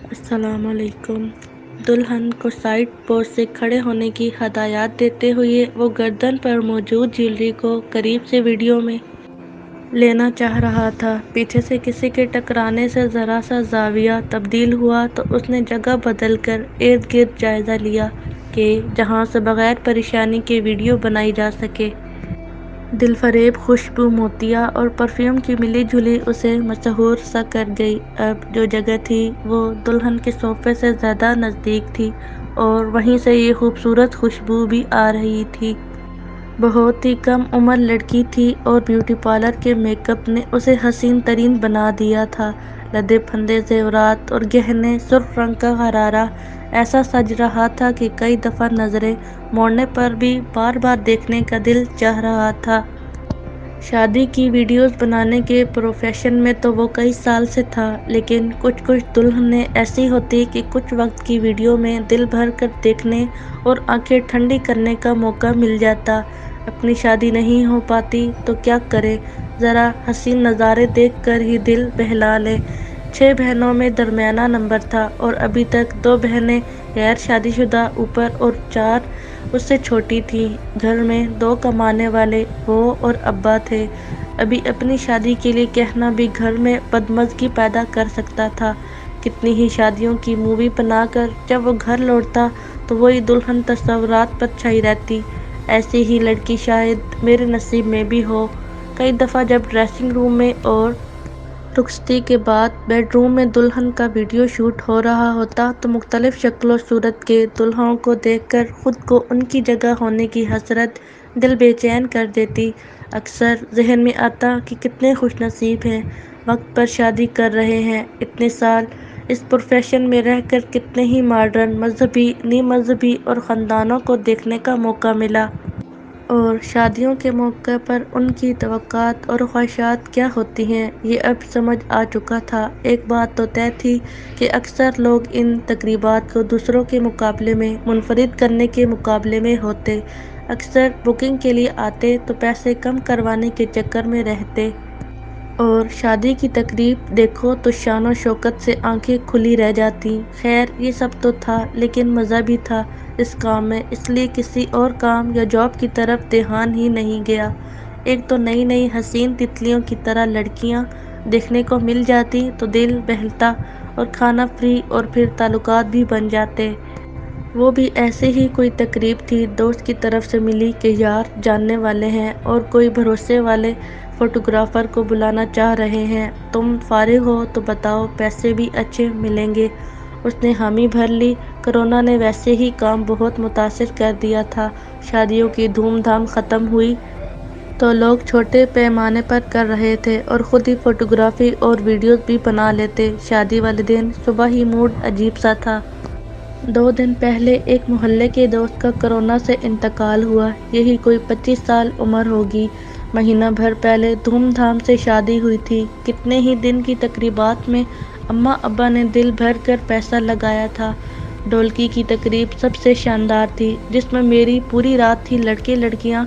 السلام علیکم۔ دلہن کو سائڈ پوز سے کھڑے ہونے کی ہدایات دیتے ہوئے وہ گردن پر موجود جیولری کو قریب سے ویڈیو میں لینا چاہ رہا تھا۔ پیچھے سے کسی کے ٹکرانے سے ذرا سا زاویہ تبدیل ہوا تو اس نے جگہ بدل کر ارد گرد جائزہ لیا کہ جہاں سے بغیر پریشانی کے ویڈیو بنائی جا سکے۔ دل فریب خوشبو موتیا اور پرفیوم کی ملی جلی اسے مسحور سا کر گئی۔ اب جو جگہ تھی وہ دلہن کے صوفے سے زیادہ نزدیک تھی اور وہیں سے یہ خوبصورت خوشبو بھی آ رہی تھی۔ بہت ہی کم عمر لڑکی تھی اور بیوٹی پارلر کے میک اپ نے اسے حسین ترین بنا دیا تھا۔ لدے پھندے زیورات اور گہنے، سرخ رنگ کا غرارہ ایسا سج رہا تھا کہ کئی دفعہ نظریں موڑنے پر بھی بار بار دیکھنے کا دل چاہ رہا تھا۔ شادی کی ویڈیوز بنانے کے پروفیشن میں تو وہ کئی سال سے تھا، لیکن کچھ دلہنیں ایسی ہوتی کہ کچھ وقت کی ویڈیو میں دل بھر کر دیکھنے اور آنکھیں ٹھنڈی کرنے کا موقع مل جاتا۔ اپنی شادی نہیں ہو پاتی تو کیا کریں، ذرا حسین نظارے دیکھ کر ہی دل بہلا لیں۔ 6 بہنوں میں درمیانہ نمبر تھا اور ابھی تک 2 بہنیں غیر شادی شدہ اوپر اور 4 اس سے چھوٹی تھیں۔ گھر میں 2 کمانے والے وہ اور ابا تھے۔ ابھی اپنی شادی کے لیے کہنا بھی گھر میں بدمزگی پیدا کر سکتا تھا۔ کتنی ہی شادیوں کی مووی بنا کر جب وہ گھر لوٹتا تو وہی دلہن تصورات پر چھائی رہتی۔ ایسی ہی لڑکی شاید میرے نصیب میں بھی ہو۔ کئی دفعہ جب ڈریسنگ روم میں اور رخصتی کے بعد بیڈ روم میں دلہن کا ویڈیو شوٹ ہو رہا ہوتا تو مختلف شکل و صورت کے دلہنوں کو دیکھ کر خود کو ان کی جگہ ہونے کی حسرت دل بے چین کر دیتی۔ اکثر ذہن میں آتا کہ کتنے خوش نصیب ہیں، وقت پر شادی کر رہے ہیں۔ اتنے سال اس پروفیشن میں رہ کر کتنے ہی ماڈرن، مذہبی، نیم مذہبی اور خاندانوں کو دیکھنے کا موقع ملا۔ اور شادیوں کے موقع پر ان کی توقعات اور خواہشات کیا ہوتی ہیں، یہ اب سمجھ آ چکا تھا۔ ایک بات تو طے تھی کہ اکثر لوگ ان تقریبات کو دوسروں کے مقابلے میں منفرد کرنے کے مقابلے میں ہوتے۔ اکثر بکنگ کے لیے آتے تو پیسے کم کروانے کے چکر میں رہتے۔ اور شادی کی تقریب دیکھو تو شان و شوکت سے آنکھیں کھلی رہ جاتیں۔ خیر یہ سب تو تھا، لیکن مزہ بھی تھا اس کام میں، اس لیے کسی اور کام یا جاب کی طرف دھیان ہی نہیں گیا۔ ایک تو نئی نئی حسین تتلیوں کی طرح لڑکیاں دیکھنے کو مل جاتیں تو دل بہلتا، اور کھانا فری اور پھر تعلقات بھی بن جاتے۔ وہ بھی ایسے ہی کوئی تقریب تھی، دوست کی طرف سے ملی کہ یار جاننے والے ہیں اور کوئی بھروسے والے فوٹوگرافر کو بلانا چاہ رہے ہیں، تم فارغ ہو تو بتاؤ، پیسے بھی اچھے ملیں گے۔ اس نے حامی بھر لی۔ کورونا نے ویسے ہی کام بہت متاثر کر دیا تھا۔ شادیوں کی دھوم دھام ختم ہوئی تو لوگ چھوٹے پیمانے پر کر رہے تھے اور خود ہی فوٹوگرافی اور ویڈیوز بھی بنا لیتے۔ شادی والے دن صبح ہی موڈ عجیب سا تھا۔ 2 دن پہلے ایک محلے کے دوست کا کورونا سے انتقال ہوا۔ یہی کوئی 25 سال عمر ہوگی۔ مہینہ بھر پہلے دھوم دھام سے شادی ہوئی تھی۔ کتنے ہی دن کی تقریبات میں اماں ابا نے دل بھر کر پیسہ لگایا تھا۔ ڈھولکی کی تقریب سب سے شاندار تھی، جس میں میری پوری رات تھی، لڑکے لڑکیاں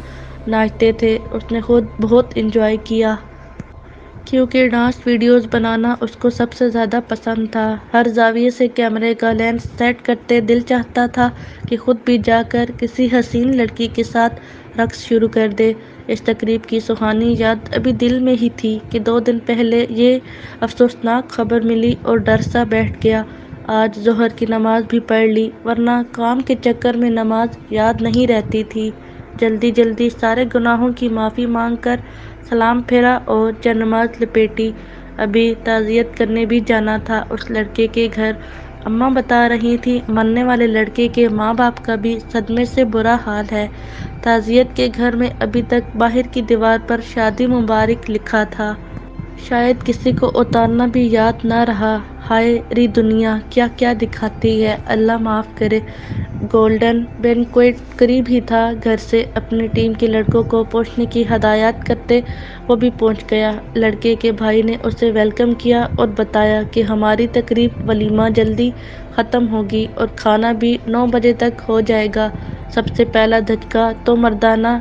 ناچتے تھے۔ اس نے خود بہت انجوائے کیا۔ کیونکہ ڈانس ویڈیوز بنانا اس کو سب سے زیادہ پسند تھا۔ ہر زاویے سے کیمرے کا لینس سیٹ کرتے دل چاہتا تھا کہ خود بھی جا کر کسی حسین لڑکی کے ساتھ رقص شروع کر دے۔ اس تقریب کی سہانی یاد ابھی دل میں ہی تھی کہ 2 دن پہلے یہ افسوسناک خبر ملی اور ڈر سا بیٹھ گیا۔ آج ظہر کی نماز بھی پڑھ لی، ورنہ کام کے چکر میں نماز یاد نہیں رہتی تھی۔ جلدی جلدی سارے گناہوں کی معافی مانگ کر سلام پھیرا اور جانماز لپیٹی۔ ابھی تعزیت کرنے بھی جانا تھا اس لڑکے کے گھر۔ اماں بتا رہی تھیں مرنے والے لڑکے کے ماں باپ کا بھی صدمے سے برا حال ہے۔ تعزیت کے گھر میں ابھی تک باہر کی دیوار پر شادی مبارک لکھا تھا۔ شاید کسی کو اتارنا بھی یاد نہ رہا۔ ہائے ری دنیا کیا کیا دکھاتی ہے، اللہ معاف کرے۔ گولڈن بینکوئٹ قریب ہی تھا گھر سے۔ اپنی ٹیم کے لڑکوں کو پہنچنے کی ہدایات کرتے وہ بھی پہنچ گیا۔ لڑکے کے بھائی نے اسے ویلکم کیا اور بتایا کہ ہماری تقریب ولیمہ جلدی ختم ہوگی اور کھانا بھی 9 بجے تک ہو جائے گا۔ سب سے پہلا دھچکا تو مردانہ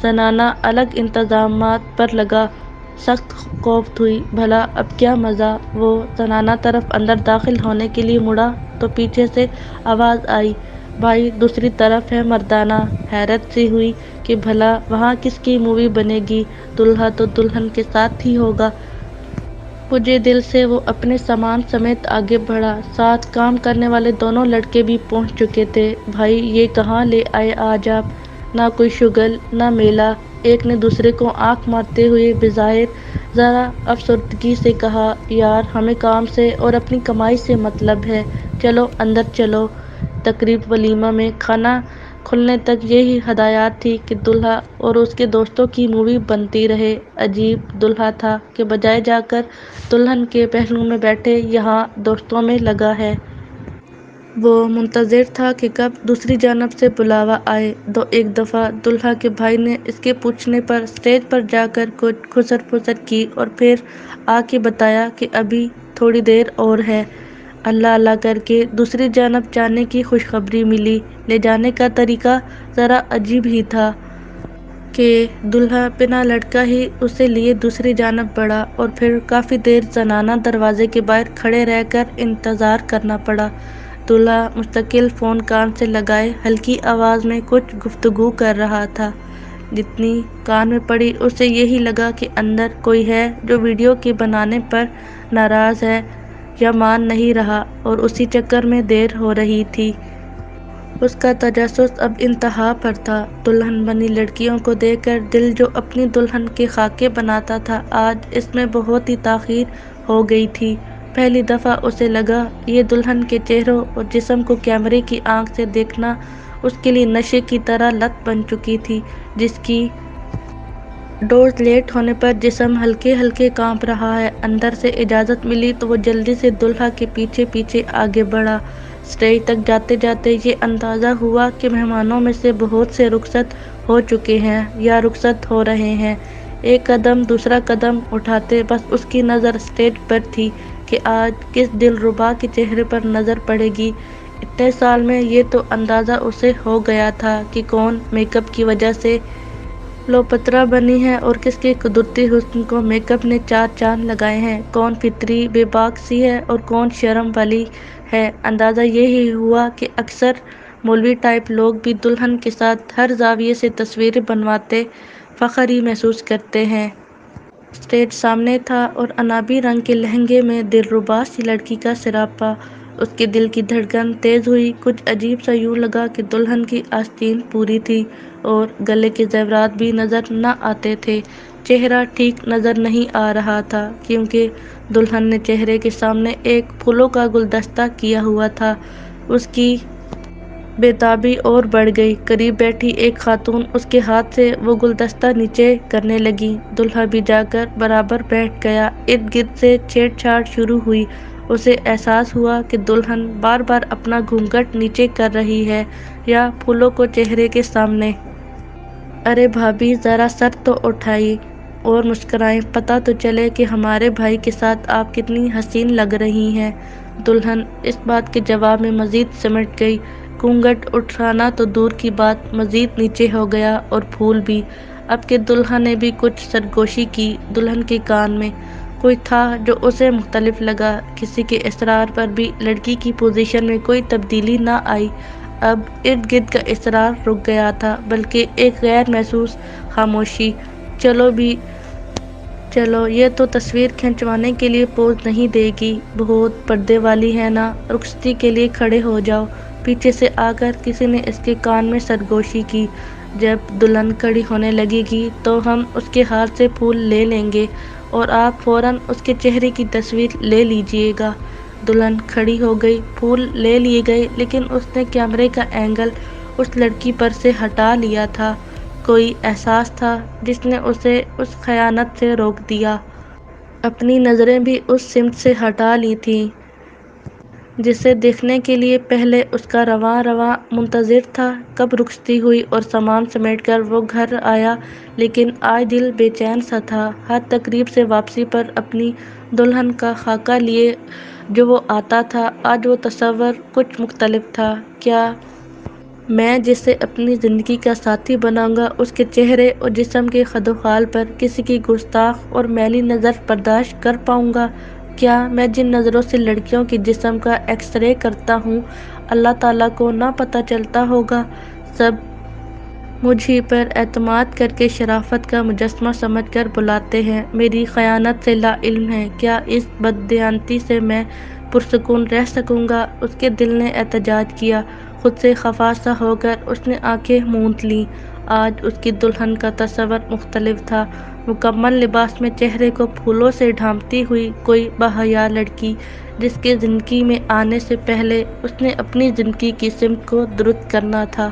زنانہ الگ انتظامات پر لگا۔ سخت خوف ہوئی، بھلا اب کیا مزہ؟ وہ زنانہ طرف اندر داخل ہونے کے لیے مڑا تو پیچھے سے آواز آئی، بھائی دوسری طرف ہے مردانہ۔ حیرت سی ہوئی کہ بھلا وہاں کس کی مووی بنے گی، دولہا تو دلہن کے ساتھ ہی ہوگا۔ کھجے دل سے وہ اپنے سامان سمیت آگے بڑھا، ساتھ کام کرنے والے دونوں لڑکے بھی پہنچ چکے تھے۔ بھائی یہ کہاں لے آئے آج آپ؟ نہ کوئی شگل نہ میلہ۔ ایک نے دوسرے کو آنکھ مارتے ہوئے بظاہر ذرا افسردگی سے کہا، یار ہمیں کام سے اور اپنی کمائی سے مطلب ہے، چلو اندر چلو۔ تقریب ولیمہ میں کھانا کھلنے تک یہی ہدایات تھی کہ دولہا اور اس کے دوستوں کی مووی بنتی رہے۔ عجیب دولہا تھا کہ بجائے جا کر دلہن کے پہلو میں بیٹھے یہاں دوستوں میں لگا ہے۔ وہ منتظر تھا کہ کب دوسری جانب سے بلاوا آئے۔ ایک دفعہ دولہا کے بھائی نے اس کے پوچھنے پر اسٹیج پر جا کر کچھ کھسر پھسر کی اور پھر آ کے بتایا کہ ابھی تھوڑی دیر اور ہے۔ اللہ اللہ کر کے دوسری جانب جانے کی خوشخبری ملی۔ لے جانے کا طریقہ ذرا عجیب ہی تھا کہ دولہا بنا لڑکا ہی اسے لیے دوسری جانب بڑھا اور پھر کافی دیر زنانہ دروازے کے باہر کھڑے رہ کر انتظار کرنا پڑا۔ دولہا مستقل فون کان سے لگائے ہلکی آواز میں کچھ گفتگو کر رہا تھا۔ جتنی کان میں پڑی اسے یہی لگا کہ اندر کوئی ہے جو ویڈیو کے بنانے پر ناراض ہے یا مان نہیں رہا اور اسی چکر میں دیر ہو رہی تھی۔ اس کا تجسس اب انتہا پر تھا۔ دلہن بنی لڑکیوں کو دیکھ کر دل جو اپنی دلہن کے خاکے بناتا تھا آج اس میں بہت ہی تاخیر ہو گئی تھی۔ پہلی دفعہ اسے لگا یہ دلہن کے چہروں اور جسم کو کیمرے کی آنکھ سے دیکھنا اس کے لیے نشے کی طرح لت بن چکی تھی، جس کی ڈوز لیٹ ہونے پر جسم ہلکے ہلکے کانپ رہا ہے۔ اندر سے اجازت ملی تو وہ جلدی سے دولہا کے پیچھے پیچھے آگے بڑھا۔ اسٹیج تک جاتے جاتے یہ اندازہ ہوا کہ مہمانوں میں سے بہت سے رخصت ہو چکے ہیں یا رخصت ہو رہے ہیں۔ ایک قدم دوسرا قدم اٹھاتے بس اس کی نظر اسٹیج پر تھی کہ آج کس دلربا کے چہرے پر نظر پڑے گی۔ اتنے سال میں یہ تو اندازہ اسے ہو گیا تھا کہ کون میک اپ کی وجہ سے لوپترا بنی ہے اور کس کے قدرتی حسن کو میک اپ نے چار چاند لگائے ہیں، کون فطری بے باک سی ہے اور کون شرم والی ہے۔ اندازہ یہی ہوا کہ اکثر مولوی ٹائپ لوگ بھی دلہن کے ساتھ ہر زاویے سے تصویریں بنواتے فخر ہی محسوس کرتے ہیں۔ اسٹیج سامنے تھا اور عنابی رنگ کے لہنگے میں دلربا سی لڑکی کا سراپا۔ اس کے دل کی دھڑکن تیز ہوئی، کچھ عجیب سا یوں لگا کہ دلہن کی آستین پوری تھی اور گلے کے زیورات بھی نظر نہ آتے تھے۔ چہرہ ٹھیک نظر نہیں آ رہا تھا کیونکہ دلہن نے چہرے کے سامنے ایک پھولوں کا گلدستہ کیا ہوا تھا۔ اس کی بے تابی اور بڑھ گئی۔ قریب بیٹھی ایک خاتون اس کے ہاتھ سے وہ گلدستہ نیچے کرنے لگی۔ دولہا بھی جا کر برابر بیٹھ گیا۔ ارد گرد سے چھیڑ چھاڑ شروع ہوئی۔ اسے احساس ہوا کہ دلہن بار بار اپنا گھونگھٹ نیچے کر رہی ہے یا پھولوں کو چہرے کے سامنے۔ ارے بھابھی ذرا سر تو اٹھائیں اور مسکرائیں، پتہ تو چلے کہ ہمارے بھائی کے ساتھ آپ کتنی حسین لگ رہی ہیں۔ دلہن اس بات کے جواب میں مزید سمٹ گئی۔ گھونگھٹ اٹھانا تو دور کی بات مزید نیچے ہو گیا اور پھول بھی۔ اب کہ دولہا نے بھی کچھ سرگوشی کی، دلہن کے کان میں کوئی تھا جو اسے مختلف لگا۔ کسی کے اصرار پر بھی لڑکی کی پوزیشن میں کوئی تبدیلی نہ آئی۔ اب ارد گرد کا اصرار رک گیا تھا، بلکہ ایک غیر محسوس خاموشی۔ چلو بھی چلو، یہ تو تصویر کھنچوانے کے لیے پوز نہیں دے گی، بہت پردے والی ہے نا، رخصتی کے لیے کھڑے ہو جاؤ۔ پیچھے سے آ کر کسی نے اس کے کان میں سرگوشی کی، جب دلہن کھڑی ہونے لگے گی تو ہم اس کے ہاتھ سے پھول لے لیں گے اور آپ فوراً اس کے چہرے کی تصویر لے لیجیے گا۔ دلہن کھڑی ہو گئی، پھول لے لیے گئے، لیکن اس نے کیمرے کا اینگل اس لڑکی پر سے ہٹا لیا تھا۔ کوئی احساس تھا جس نے اسے اس خیانت سے روک دیا۔ اپنی نظریں بھی اس سمت سے ہٹا لی تھیں جسے دیکھنے کے لیے پہلے اس کا رواں رواں منتظر تھا۔ کب رخصتی ہوئی اور سامان سمیٹ کر وہ گھر آیا، لیکن آج دل بے چین سا تھا۔ ہر تقریب سے واپسی پر اپنی دلہن کا خاکہ لیے جو وہ آتا تھا، آج وہ تصور کچھ مختلف تھا۔ کیا میں جسے اپنی زندگی کا ساتھی بناؤں گا اس کے چہرے اور جسم کے خد و خال پر کسی کی گستاخ اور میلی نظر برداشت کر پاؤں گا؟ کیا میں جن نظروں سے لڑکیوں کے جسم کا ایکس رے کرتا ہوں اللہ تعالیٰ کو نہ پتہ چلتا ہوگا؟ سب مجھ ہی پر اعتماد کر کے شرافت کا مجسمہ سمجھ کر بلاتے ہیں، میری خیانت سے لا علم ہیں۔ کیا اس بددیانتی سے میں پرسکون رہ سکوں گا؟ اس کے دل نے احتجاج کیا، خود سے خفا سا ہو کر اس نے آنکھیں موند لیں۔ آج اس کی دلہن کا تصور مختلف تھا، مکمل لباس میں، چہرے کو پھولوں سے ڈھانپتی ہوئی کوئی باحیا لڑکی جس کے زندگی میں آنے سے پہلے اس نے اپنی زندگی کی سمت کو درست کرنا تھا۔